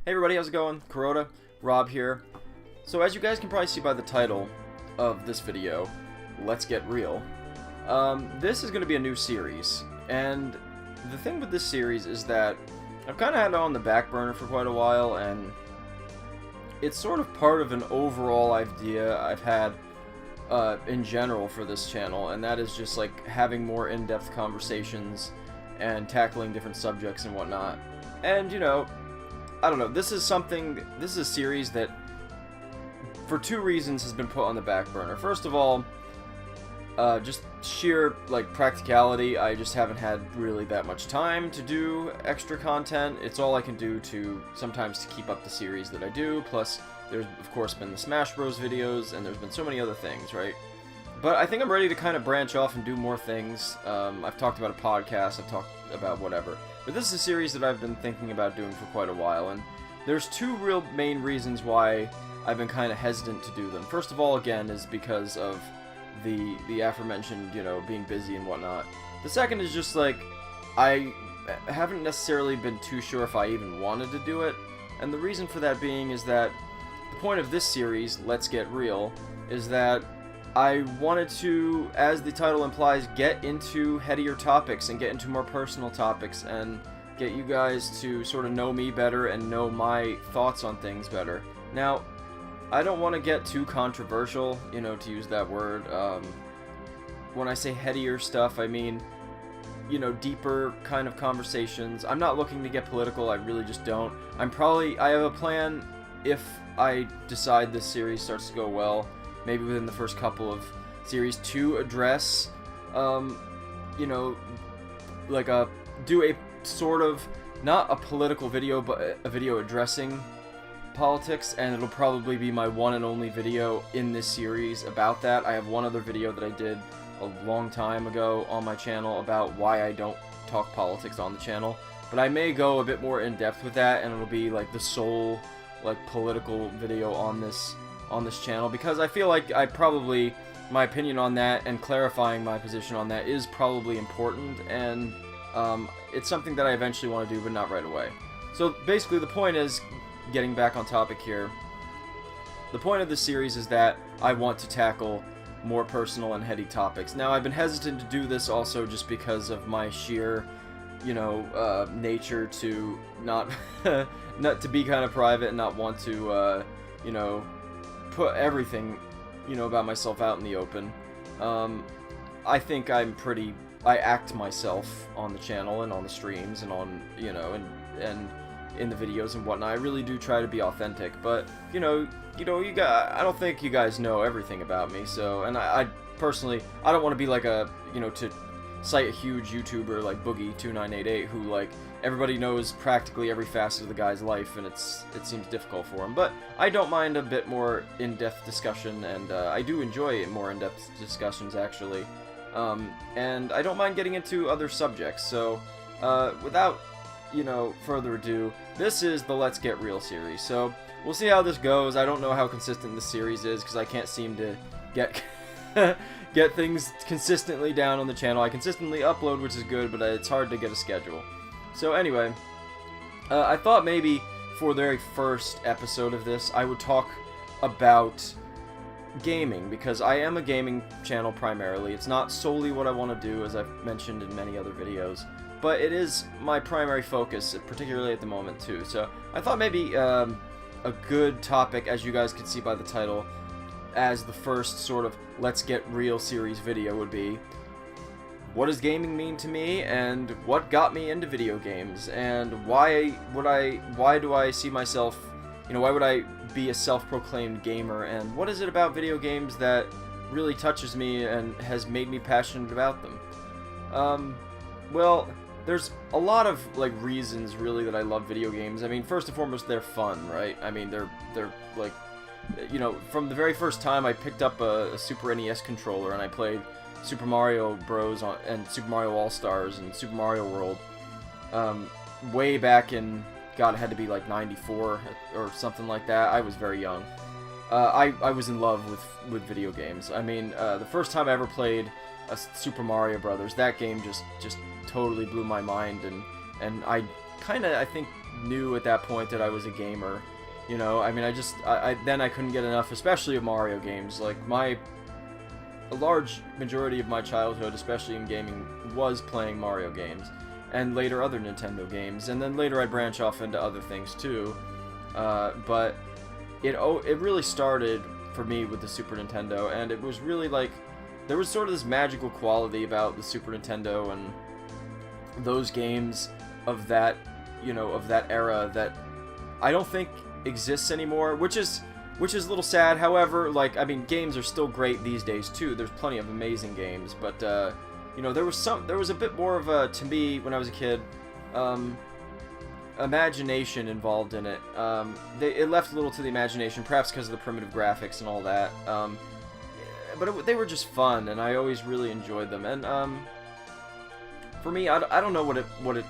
Hey everybody, how's it going? Kuroda, Rob here. So as you guys can probably see by the title of this video, Let's Get Real, this is going to be a new series. And the thing with this series is that I've kind of had it on the back burner for quite a while, and it's sort of part of an overall idea I've had in general for this channel, and that is just like having more in-depth conversations and tackling different subjects and whatnot. And you know, I don't know, this is a series that for two reasons has been put on the back burner. First of all, just sheer like practicality. I just haven't had really that much time to do extra content. It's all I can do to sometimes to keep up the series that I do. Plus there's of course been the Smash Bros videos, and there's been so many other things, right? But I think I'm ready to kind of branch off and do more things. I've talked about a podcast, I've talked about whatever. But this is a series that I've been thinking about doing for quite a while, and there's two real main reasons why I've been kind of hesitant to do them. First of all, again, is because of the aforementioned, you know, being busy and whatnot. The second is just like, I haven't necessarily been too sure if I even wanted to do it, and the reason for that being is that the point of this series, Let's Get Real, is that I wanted to, as the title implies, get into headier topics and get into more personal topics and get you guys to sort of know me better and know my thoughts on things better. Now, I don't want to get too controversial, you know, to use that word. When I say headier stuff, I mean, you know, deeper kind of conversations. I'm not looking to get political, I really just don't. I have a plan if I decide this series starts to go well, maybe within the first couple of series, to address, you know, like do a sort of, not a political video, but a video addressing politics, and it'll probably be my one and only video in this series about that. I have one other video that I did a long time ago on my channel about why I don't talk politics on the channel, but I may go a bit more in depth with that, and it'll be like the sole like political video on this channel, because I feel like my opinion on that and clarifying my position on that is probably important, and it's something that I eventually want to do, but not right away. So basically the point is, getting back on topic here, the point of this series is that I want to tackle more personal and heady topics. Now, I've been hesitant to do this also just because of my sheer, you know, nature to not to be kind of private and not want to, you know, put everything, you know, about myself out in the open. I think I act myself on the channel and on the streams and on, you know, and in the videos and whatnot. I really do try to be authentic, but you know, you guys, I don't think you guys know everything about me. So, and I personally, I don't want to be like a, you know, to cite a huge YouTuber like Boogie2988 who like everybody knows practically every facet of the guy's life, and it seems difficult for him. But I don't mind a bit more in-depth discussion, and I do enjoy more in-depth discussions actually. And I don't mind getting into other subjects. So, without, you know, further ado, this is the Let's Get Real series. So we'll see how this goes. I don't know how consistent this series is because I can't seem to get get things consistently down on the channel. I consistently upload, which is good, but it's hard to get a schedule. So anyway, I thought maybe for the very first episode of this I would talk about gaming, because I am a gaming channel primarily. It's not solely what I want to do, as I've mentioned in many other videos, but it is my primary focus, particularly at the moment too. So I thought maybe a good topic, as you guys can see by the title, as the first sort of Let's Get Real series video would be, what does gaming mean to me, and what got me into video games, and why do I see myself, you know, why would I be a self-proclaimed gamer, and what is it about video games that really touches me and has made me passionate about them? Well, there's a lot of like reasons really that I love video games. I mean, first and foremost, they're fun, right? I mean, they're like, you know, from the very first time I picked up a Super NES controller and I played Super Mario Bros. And Super Mario All-Stars and Super Mario World, way back in, God, it had to be like 94 or something like that. I was very young. I was in love with video games. I mean, the first time I ever played a Super Mario Brothers, that game just totally blew my mind, and I kind of, I think, knew at that point that I was a gamer. You know, I mean, then I couldn't get enough, especially of Mario games. Like, a large majority of my childhood, especially in gaming, was playing Mario games. And later other Nintendo games. And then later I'd branch off into other things too. But it really started for me with the Super Nintendo. And it was really like, there was sort of this magical quality about the Super Nintendo and those games of that, you know, of that era that I don't think exists anymore, which is a little sad. However, like, I mean, games are still great these days too. There's plenty of amazing games, but you know, there was a bit more of a, to me when I was a kid, imagination involved in it. It left little to the imagination, perhaps because of the primitive graphics and all that. But they were just fun, and I always really enjoyed them. And for me, I don't know what it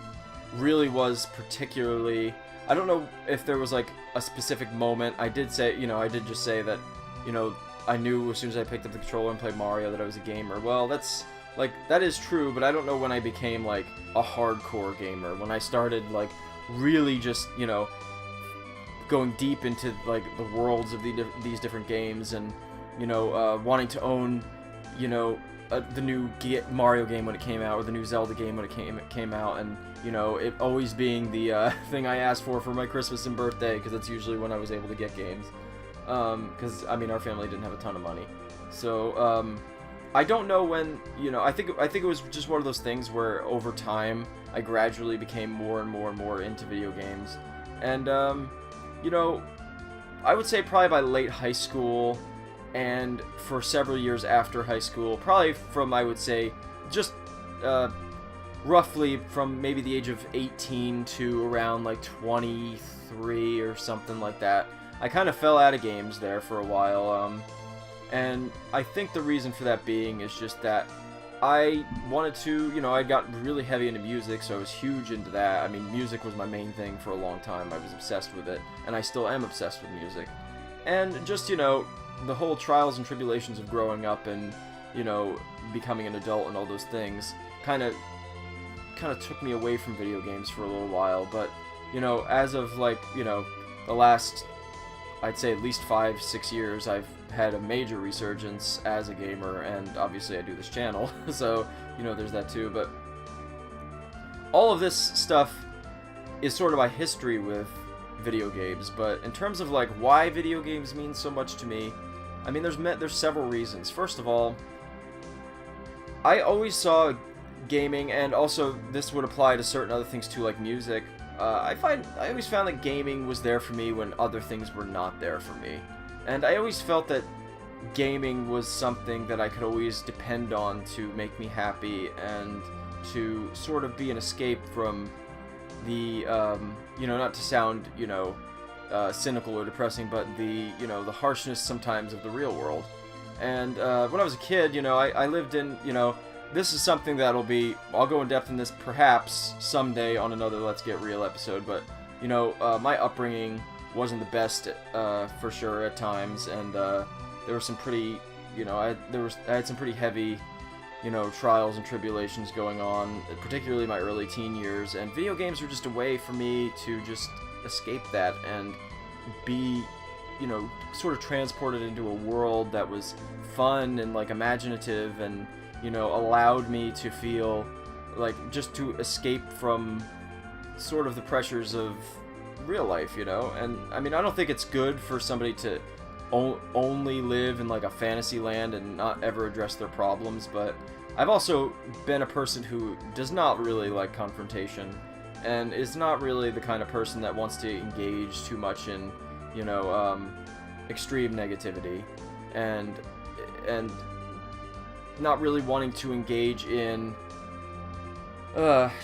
really was particularly. I don't know if there was like a specific moment. I did just say that, you know, I knew as soon as I picked up the controller and played Mario that I was a gamer. Well, that is true, but I don't know when I became like a hardcore gamer. When I started like really just, you know, going deep into like the worlds of these different games, and, you know, wanting to own, you know, the new Mario game when it came out, or the new Zelda game when it came out, and, you know, it always being the thing I asked for my Christmas and birthday, because that's usually when I was able to get games. Because, I mean, our family didn't have a ton of money. So, I don't know when, you know, I think it was just one of those things where over time I gradually became more and more and more into video games. And, you know, I would say probably by late high school, and for several years after high school, probably from, I would say, just roughly from maybe the age of 18 to around like 23 or something like that, I kind of fell out of games there for a while. And I think the reason for that being is just that I wanted to, you know, I got really heavy into music, so I was huge into that. I mean, music was my main thing for a long time. I was obsessed with it, and I still am obsessed with music. And just, you know, the whole trials and tribulations of growing up and, you know, becoming an adult and all those things kind of took me away from video games for a little while. But, you know, as of, like, you know, the last, I'd say at least 5-6 years, I've had a major resurgence as a gamer, and obviously I do this channel, so, you know, there's that too. But all of this stuff is sort of my history with video games. But in terms of like why video games mean so much to me, I mean, there's several reasons. First of all, I always saw gaming, and also this would apply to certain other things too, like music. I always found that gaming was there for me when other things were not there for me. And I always felt that gaming was something that I could always depend on to make me happy, and to sort of be an escape from the, you know, not to sound, you know, cynical or depressing, but the, you know, the harshness sometimes of the real world. And when I was a kid, you know, I lived in, you know, this is something that'll be, I'll go in depth in this perhaps someday on another Let's Get Real episode, but, you know, my upbringing wasn't the best, for sure, at times, and there were some pretty, you know, I had some pretty heavy, you know, trials and tribulations going on, particularly in my early teen years, and video games were just a way for me to just escape that and be, you know, sort of transported into a world that was fun and, like, imaginative, and, you know, allowed me to feel like just to escape from sort of the pressures of real life, you know. And I mean, I don't think it's good for somebody to only live in like a fantasy land and not ever address their problems, but I've also been a person who does not really like confrontation, and is not really the kind of person that wants to engage too much in, you know, extreme negativity, and not really wanting to engage in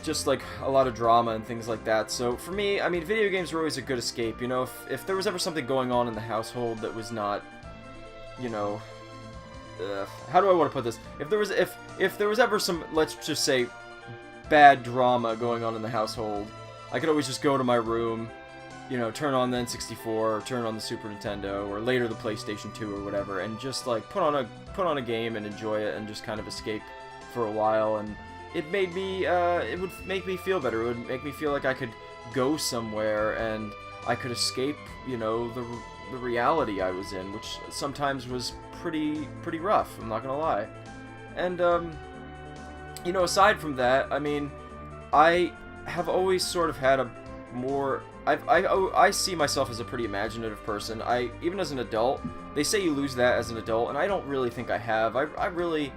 just like a lot of drama and things like that. So for me, I mean, video games were always a good escape, you know. If there was ever something going on in the household that was not, you know, how do I want to put this? If there was ever some, let's just say, bad drama going on in the household, I could always just go to my room, you know, turn on the N64, or turn on the Super Nintendo, or later the PlayStation 2 or whatever, and just like put on a game and enjoy it, and just kind of escape for a while. And it made me, it would make me feel better. It would make me feel like I could go somewhere and I could escape, you know, the reality I was in, which sometimes was pretty rough, I'm not gonna lie. And you know, aside from that, I mean, I have always sort of had a more I see myself as a pretty imaginative person. Even as an adult, they say you lose that as an adult, and I don't really think I have. I really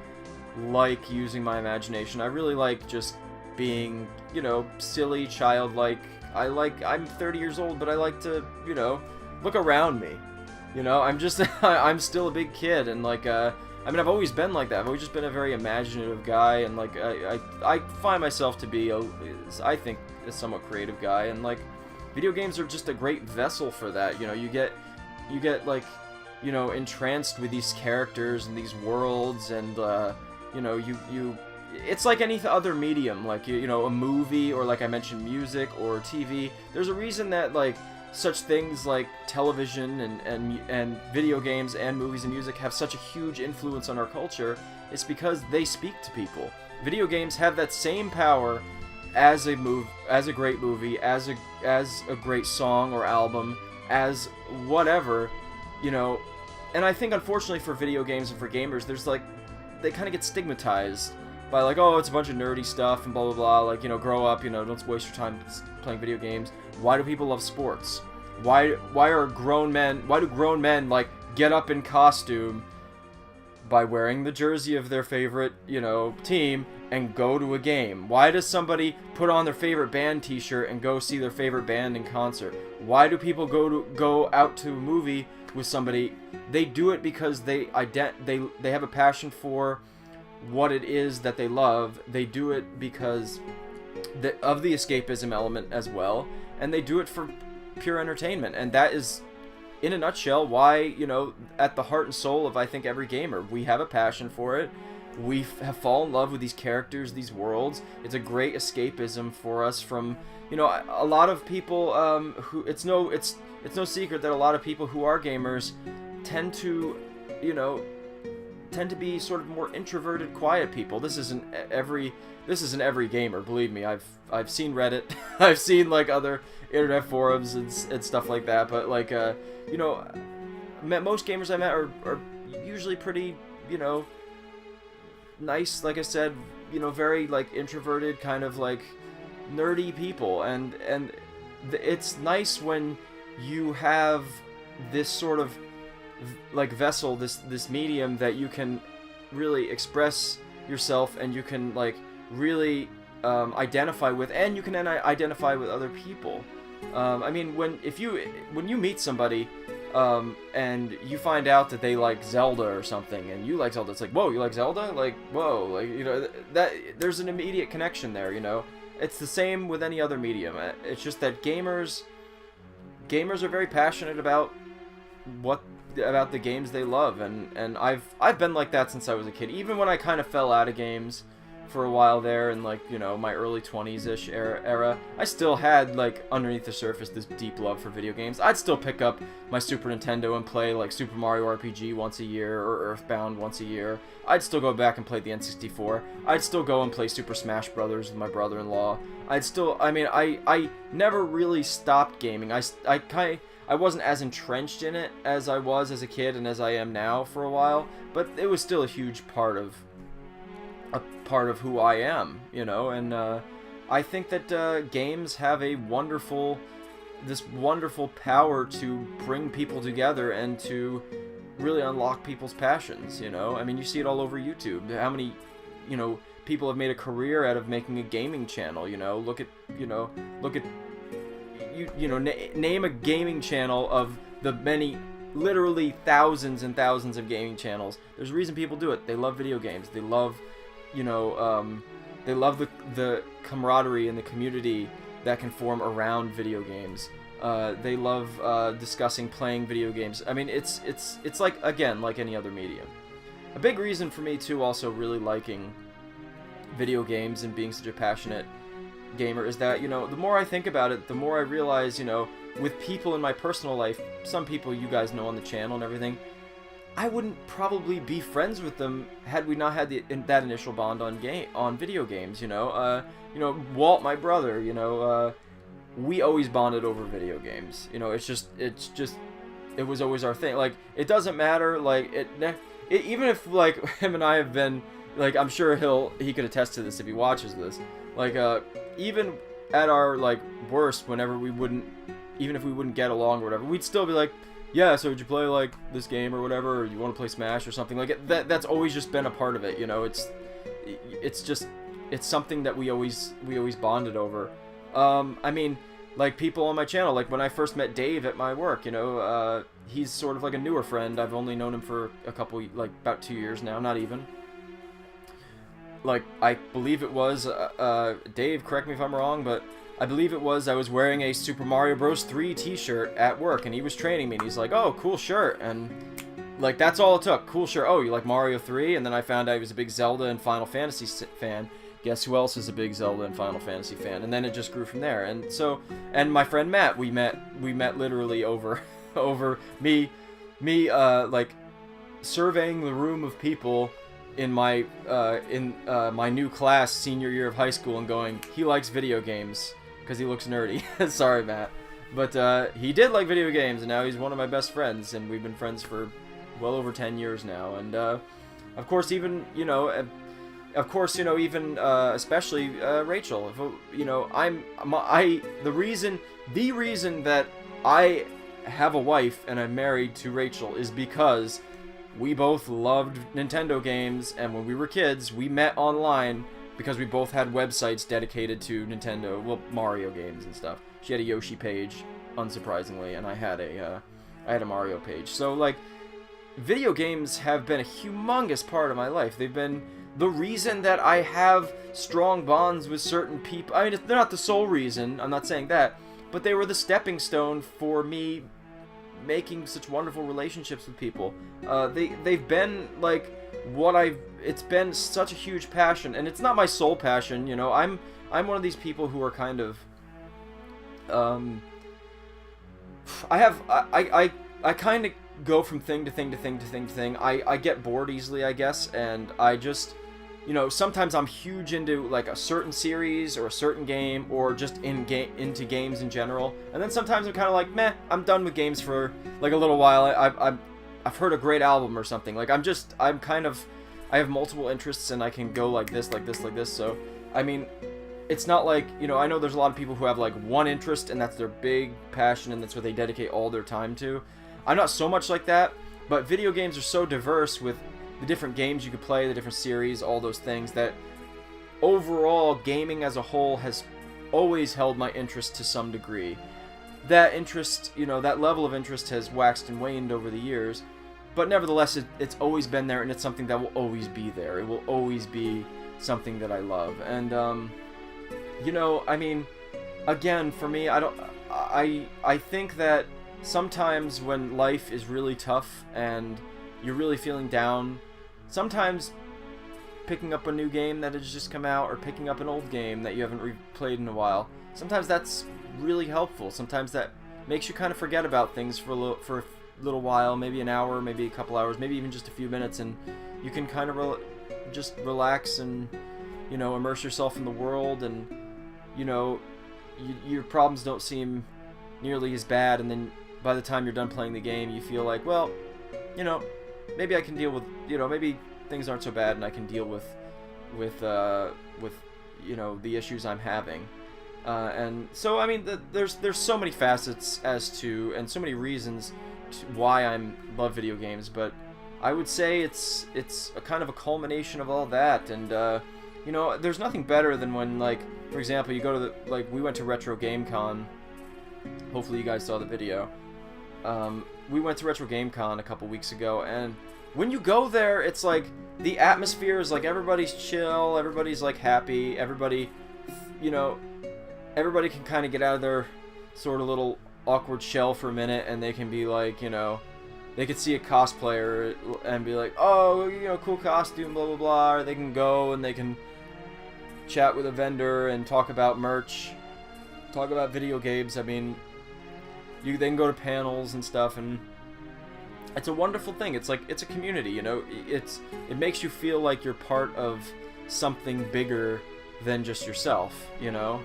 like using my imagination. I really like just being, you know, silly, childlike. I'm 30 years old, but I like to, you know, look around me. You know, I'm just I'm still a big kid, and like I mean, I've always been like that. I've always just been a very imaginative guy, and like I find myself to be I think a somewhat creative guy, and like video games are just a great vessel for that. You know, you get like, you know, entranced with these characters and these worlds, and you know, it's like any other medium, like you know, a movie, or like I mentioned, music or TV. There's a reason that like such things like television and video games and movies and music have such a huge influence on our culture. It's because they speak to people. Video games have that same power as a great movie, as a great song or album, as whatever, you know. And I think unfortunately for video games and for gamers, there's like, they kind of get stigmatized by like, oh, it's a bunch of nerdy stuff and blah blah blah, like, you know, grow up, you know, don't waste your time playing video games. Why do people love sports? Why do grown men like get up in costume by wearing the jersey of their favorite, you know, team and go to a game? Why does somebody put on their favorite band t-shirt and go see their favorite band in concert? Why do people go out to a movie with somebody? They do it because they have a passion for what it is that they love. They do it because of the escapism element as well, and they do it for pure entertainment. And that is, in a nutshell, why, you know, at the heart and soul of, I think, every gamer, we have a passion for it. We have fallen in love with these characters, these worlds. It's a great escapism for us from, you know, a lot of people who, it's no secret that a lot of people who are gamers tend to, you know, be sort of more introverted, quiet people. This isn't every gamer, believe me. I've seen Reddit, I've seen like other internet forums and stuff like that. But like you know, most gamers I met are usually pretty, you know, nice, like I said, you know, very like introverted, kind of like nerdy people, and it's nice when you have this sort of like vessel, this medium that you can really express yourself, and you can like really identify with, and you can then identify with other people. I mean, when you meet somebody and you find out that they like Zelda or something, and you like Zelda, it's like, whoa, you like Zelda? Like, whoa, like, you know, that there's an immediate connection there, you know? It's the same with any other medium. It's just that gamers are very passionate about the games they love, and I've been like that since I was a kid. Even when I kind of fell out of games for a while there, in like, you know, my early 20s-ish era, I still had like underneath the surface this deep love for video games. I'd still pick up my Super Nintendo and play like Super Mario RPG once a year, or Earthbound once a year. I'd still go back and play the N64. I'd still go and play Super Smash Brothers with my brother-in-law. I never really stopped gaming. I wasn't as entrenched in it as I was as a kid and as I am now for a while, but it was still a huge part of who I am, you know. And I think that games have this wonderful power to bring people together and to really unlock people's passions, you know. I mean, you see it all over YouTube. How many, you know, people have made a career out of making a gaming channel, you know. Look at name a gaming channel of the many, literally thousands and thousands of gaming channels. There's a reason people do it. They love video games. They love, you know, they love the camaraderie and the community that can form around video games. They love discussing playing video games. I mean, it's like, again, like any other medium. A big reason for me too, also really liking video games and being such a passionate gamer, is that, you know, the more I think about it, the more I realize, you know, with people in my personal life, some people you guys know on the channel and everything, I wouldn't probably be friends with them had we not had that initial bond on video games, you know. Walt, my brother, you know, we always bonded over video games. You know, it was always our thing. Like, it doesn't matter, like, even if, like, him and I have been, like, I'm sure he could attest to this if he watches this. Like, even at our, like, worst, whenever even if we wouldn't get along or whatever, we'd still be like, yeah, so did you play, like, this game or whatever, or you want to play Smash or something? Like, that's always just been a part of it, you know? It's something that we always bonded over. I mean, like, people on my channel, like, when I first met Dave at my work, you know, he's sort of like a newer friend. I've only known him for about 2 years now, not even. Like, I believe it was, Dave, correct me if I'm wrong, but I believe it was, I was wearing a Super Mario Bros. 3 t-shirt at work, and he was training me, and he's like, oh, cool shirt, and, like, that's all it took, cool shirt, oh, you like Mario 3? And then I found out he was a big Zelda and Final Fantasy fan. Guess who else is a big Zelda and Final Fantasy fan? And then it just grew from there. And so, and my friend Matt, we met literally over me like surveying the room of people in my my new class senior year of high school and going, he likes video games because he looks nerdy. Sorry, Matt, but he did like video games, and now he's one of my best friends, and we've been friends for well over 10 years now. And of course, even especially Rachel. You know, the reason that I have a wife and I'm married to Rachel is because we both loved Nintendo games, and when we were kids, we met online because we both had websites dedicated to Nintendo, well, Mario games and stuff. She had a Yoshi page, unsurprisingly, and I had a Mario page. So, like, video games have been a humongous part of my life. They've been the reason that I have strong bonds with certain people. I mean, they're not the sole reason, I'm not saying that, but they were the stepping stone for me making such wonderful relationships with people. They've been, like, it's been such a huge passion, and it's not my sole passion, you know. I'm one of these people who are kind of, I kind of go from thing to thing to thing to thing to thing. I get bored easily, I guess, and I just, you know, sometimes I'm huge into, like, a certain series or a certain game, or just into games in general, and then sometimes I'm kind of like, meh, I'm done with games for, like, a little while. I've heard a great album or something. Like, I have multiple interests, and I can go like this, like this, like this. So, I mean, it's not like, you know, I know there's a lot of people who have, like, one interest, and that's their big passion, and that's what they dedicate all their time to. I'm not so much like that, but video games are so diverse with the different games you could play, the different series, all those things, that overall, gaming as a whole has always held my interest to some degree. That interest, you know, that level of interest has waxed and waned over the years, but nevertheless, it's always been there, and it's something that will always be there. It will always be something that I love. And, you know, I mean, again, for me, I think that sometimes when life is really tough and you're really feeling down, sometimes picking up a new game that has just come out, or picking up an old game that you haven't replayed in a while, sometimes that's really helpful. Sometimes that makes you kind of forget about things for a little while, maybe an hour, maybe a couple hours, maybe even just a few minutes, and you can kind of just relax and, you know, immerse yourself in the world, and, you know, your problems don't seem nearly as bad, and then by the time you're done playing the game, you feel like, well, you know, maybe I can deal with, you know, maybe things aren't so bad, and I can deal with you know, the issues I'm having. And so, I mean, there's so many facets as to, and so many reasons why I love video games, but I would say it's a kind of a culmination of all that. And you know, there's nothing better than when, like, for example, you go to we went to Retro Game Con. Hopefully you guys saw the video. We went to Retro Game Con a couple weeks ago, and when you go there, it's like the atmosphere is like everybody's chill, everybody's like happy, everybody, you know, everybody can kind of get out of their sort of little awkward shell for a minute, and they can be like, you know, they could see a cosplayer and be like, oh, you know, cool costume, blah blah blah, or they can go and they can chat with a vendor and talk about merch, talk about video games. I mean, they can go to panels and stuff, and it's a wonderful thing. It's like, it's a community, you know. It makes you feel like you're part of something bigger than just yourself, you know.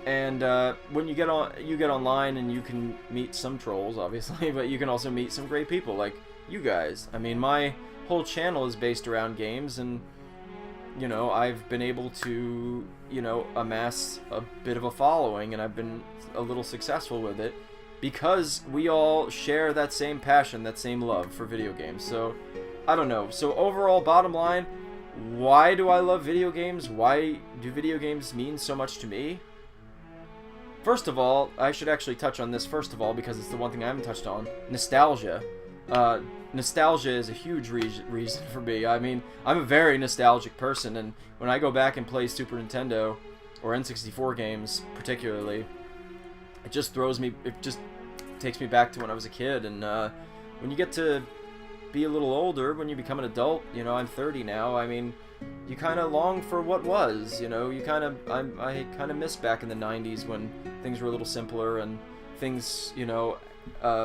And when you get online, and you can meet some trolls, obviously, but you can also meet some great people like you guys. I mean, my whole channel is based around games, and you know, I've been able to, you know, amass a bit of a following, and I've been a little successful with it because we all share that same passion, that same love for video games. So, I don't know. So overall, bottom line, why do I love video games? Why do video games mean so much to me? First of all, I should actually touch on this first of all because it's the one thing I haven't touched on. Nostalgia. Nostalgia is a huge reason for me. I mean, I'm a very nostalgic person, and when I go back and play Super Nintendo or N64 games particularly, it just takes me back to when I was a kid. And when you get to be a little older, when you become an adult, you know, I'm 30 now, I mean, you kind of long for what was, you know, I kind of miss back in the 90s when things were a little simpler, and things, you know,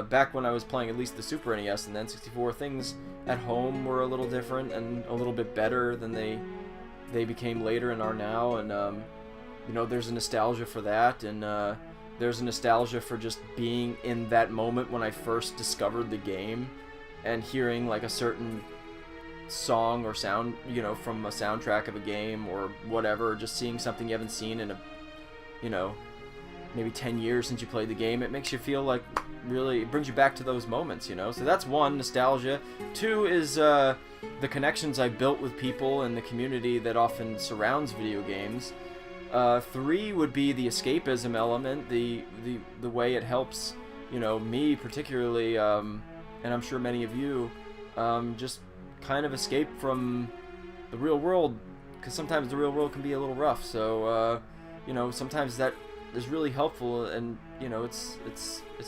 back when I was playing at least the Super NES and the N64, things at home were a little different and a little bit better than they became later and are now. And you know, there's a nostalgia for that, and there's a nostalgia for just being in that moment when I first discovered the game and hearing like a certain song or sound, you know, from a soundtrack of a game or whatever, just seeing something you haven't seen in a, you know, maybe 10 years since you played the game. It makes you feel like, really, it brings you back to those moments, you know. So that's one, nostalgia. Two is the connections I built with people and the community that often surrounds video games. Three would be the escapism element, the way it helps, you know, me particularly, and I'm sure many of you, just kind of escape from the real world, because sometimes the real world can be a little rough. So you know, sometimes that is really helpful, and you know, it's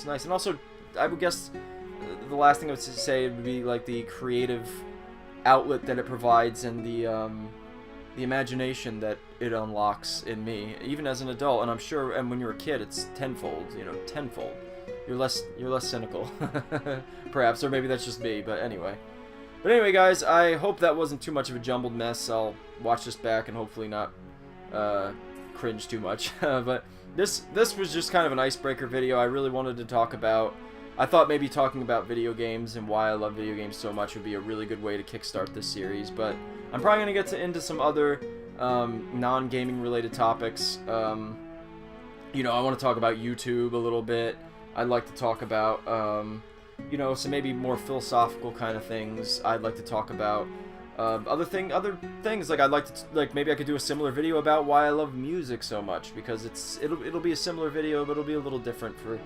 nice. And also, I would guess the last thing I would say would be like the creative outlet that it provides, and the imagination that it unlocks in me, even as an adult. And I'm sure, and when you're a kid, it's tenfold, you know, tenfold. You're less cynical, perhaps, or maybe that's just me. But anyway, guys, I hope that wasn't too much of a jumbled mess. I'll watch this back and hopefully not cringe too much. But this was just kind of an icebreaker video. I really wanted to talk about, I thought maybe talking about video games and why I love video games so much would be a really good way to kickstart this series. But I'm probably going to get into some other non-gaming related topics. You know, I want to talk about YouTube a little bit. I'd like to talk about, you know, some maybe more philosophical kind of things. I'd like to talk about other things. Like, I'd like to, like, maybe I could do a similar video about why I love music so much, because it'll be a similar video, but it'll be a little different for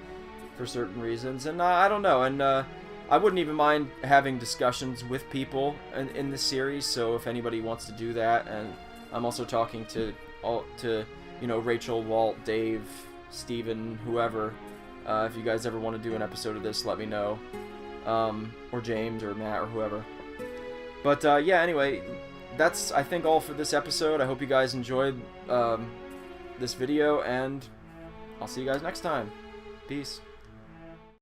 certain reasons. And I don't know. And I wouldn't even mind having discussions with people in this series. So if anybody wants to do that, and I'm also talking to you know, Rachel, Walt, Dave, Steven, whoever. If you guys ever want to do an episode of this, let me know. Or James or Matt or whoever. But yeah, anyway, that's, I think, all for this episode. I hope you guys enjoyed this video, and I'll see you guys next time. Peace.